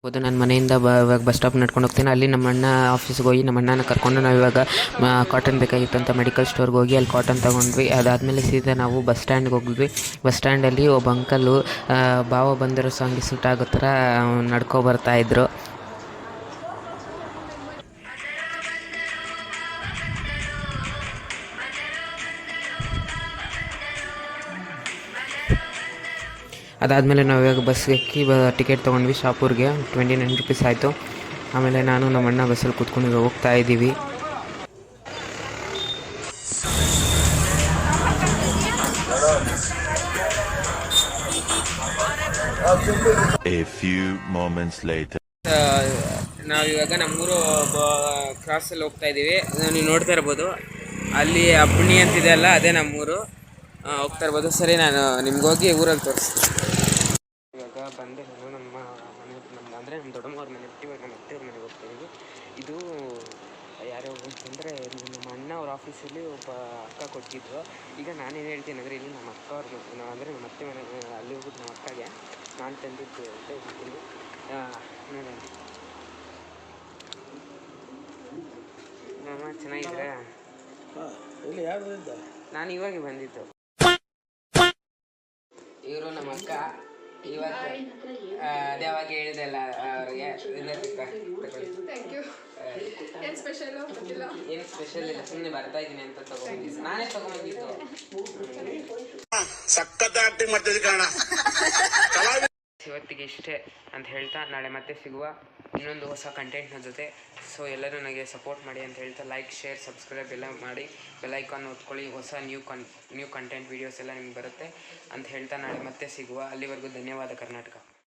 ನನ್ನ ಮನೆಯಿಂದ ಇವಾಗ ಬಸ್ ಸ್ಟಾಪ್ ನಡ್ಕೊಂಡು ಹೋಗ್ತೀನಿ. ಅಲ್ಲಿ ನಮ್ಮ ಅಣ್ಣ ಆಫೀಸ್ಗೆ ಹೋಗಿ ನಮ್ಮ ಅಣ್ಣನ ಕರ್ಕೊಂಡು ನಾವು ಇವಾಗ ಕಾಟನ್ ಬೇಕಾಗಿತ್ತು ಅಂತ ಮೆಡಿಕಲ್ ಸ್ಟೋರ್ಗೆ ಹೋಗಿ ಅಲ್ಲಿ ಕಾಟನ್ ತೊಗೊಂಡ್ವಿ. ಅದಾದಮೇಲೆ ಸೀದಾ ನಾವು ಬಸ್ ಸ್ಟ್ಯಾಂಡ್ಗೆ ಹೋಗಿದ್ವಿ. ಬಸ್ ಸ್ಟ್ಯಾಂಡಲ್ಲಿ ಒಬ್ಬ ಅಂಕಲು ಭಾವ ಬಂದಿರೋ ಸಾಂಗ್ ಸೂಟ್ ಆಗೋ ಥರ ನಡ್ಕೊ ಬರ್ತಾಯಿದ್ರು. ಅದಾದಮೇಲೆ ನಾವು ಇವಾಗ ಬಸ್ಗೆ ಎಕ್ಕಿ ಟಿಕೆಟ್ ತೊಗೊಂಡ್ವಿ ಶಾಪೂರ್ಗೆ. 29 ರೂಪೀಸ್ ಆಯಿತು. ಆಮೇಲೆ ನಾನು ನಮ್ಮ ಅಣ್ಣ ಬಸ್ಸಲ್ಲಿ ಕೂತ್ಕೊಂಡು ಇವಾಗ ಹೋಗ್ತಾ ಇದ್ದೀವಿ. A few moments later. ನಾವಿವಾಗ ನಮ್ಮೂರು ಕ್ರಾಸಲ್ಲಿ ಹೋಗ್ತಾ ಇದ್ದೀವಿ. ನೀವು ನೋಡ್ತಾ ಇರ್ಬೋದು ಅಲ್ಲಿ ಅಪ್ಪಣಿ ಅಂತಿದೆ ಅಲ್ಲ, ಅದೇ ನಮ್ಮೂರು. ಹೋಗ್ತಾ ಇರ್ಬೋದು. ಸರಿ, ನಾನು ನಿಮ್ಗೋಗಿ ಊರಲ್ಲಿ ತೋರಿಸ್ತೀನಿ. ಇವಾಗ ಬಂದೆ ನಾನು ನಮ್ಮ ಮನೆ ಅಂದರೆ ನಮ್ಮ ದೊಡ್ಡಮ್ಮವ್ರ ಮನೆ ಬಿಟ್ಟು ಇವಾಗ ನಮ್ಮ ಅತ್ತೆಯವ್ರ ಮನೆಗೆ ಹೋಗ್ತಾ ಇದ್ದೀವಿ. ಇದು ಯಾರೋ ಅಂತಂದರೆ ನಮ್ಮ ಅಣ್ಣ ಅವ್ರ ಆಫೀಸಲ್ಲಿ ಒಬ್ಬ ಅಕ್ಕ ಕೊಟ್ಟಿದ್ರು. ಈಗ ನಾನೇನು ಹೇಳ್ತೀನಿ ಅಂದರೆ ಇಲ್ಲಿ ನಮ್ಮ ಅಕ್ಕ ಅವ್ರ ಅಂದರೆ ನಮ್ಮ ಅತ್ತೆ ಮನೆ ಅಲ್ಲಿ ಹೋಗ್ಬಿಟ್ಟು ನಮ್ಮ ಅಕ್ಕಗೆ ನಾನು ತಂದಿದ್ದು ಅಂತ ಹೇಳ್ತೀನಿ. ನೋಡೋಣ ಮಾಮ, ಚೆನ್ನಾಗಿದ್ರೆ? ನಾನು ಇವಾಗ ಬಂದಿದ್ದು. ಇವರು ನಮ್ಮ ಅಕ್ಕ. ಇವತ್ತು ಅದೇ ಅವಾಗ ಹೇಳಿದೆಲ್ಲ ಅವ್ರಿಗೆ ಏನು ಸ್ಪೆಷಲ್ ಇಲ್ಲ, ಸುಮ್ಮನೆ ಬರ್ತಾ ಇದ್ದೀನಿ ಅಂತ ತಗೊಂಡಿದ್ದು. ನಾನೇ ತಗೊಂಡಿದ್ದು. ಇವತ್ತಿಗೆ ಇಷ್ಟೇ ಅಂತ ಹೇಳ್ತಾ ನಾಳೆ ಮತ್ತೆ ಸಿಗುವ ಇನ್ನೊಂದು ಹೊಸ ಕಂಟೆಂಟ್ನ ಜೊತೆ. ಸೊ ಎಲ್ಲರೂ ನನಗೆ ಸಪೋರ್ಟ್ ಮಾಡಿ ಅಂತ ಹೇಳ್ತಾ ಲೈಕ್, ಶೇರ್, ಸಬ್ಸ್ಕ್ರೈಬ್ ಎಲ್ಲ ಮಾಡಿ, ಬೆಲ್ಲೈಕಾನ್ ಒತ್ಕೊಳ್ಳಿ. ಹೊಸ ನ್ಯೂ ಕಂಟೆಂಟ್ ವೀಡಿಯೋಸ್ ಎಲ್ಲ ನಿಮ್ಗೆ ಬರುತ್ತೆ ಅಂತ ಹೇಳ್ತಾ ನಾಳೆ ಮತ್ತೆ ಸಿಗುವ. ಅಲ್ಲಿವರೆಗೂ ಧನ್ಯವಾದ ಕರ್ನಾಟಕ.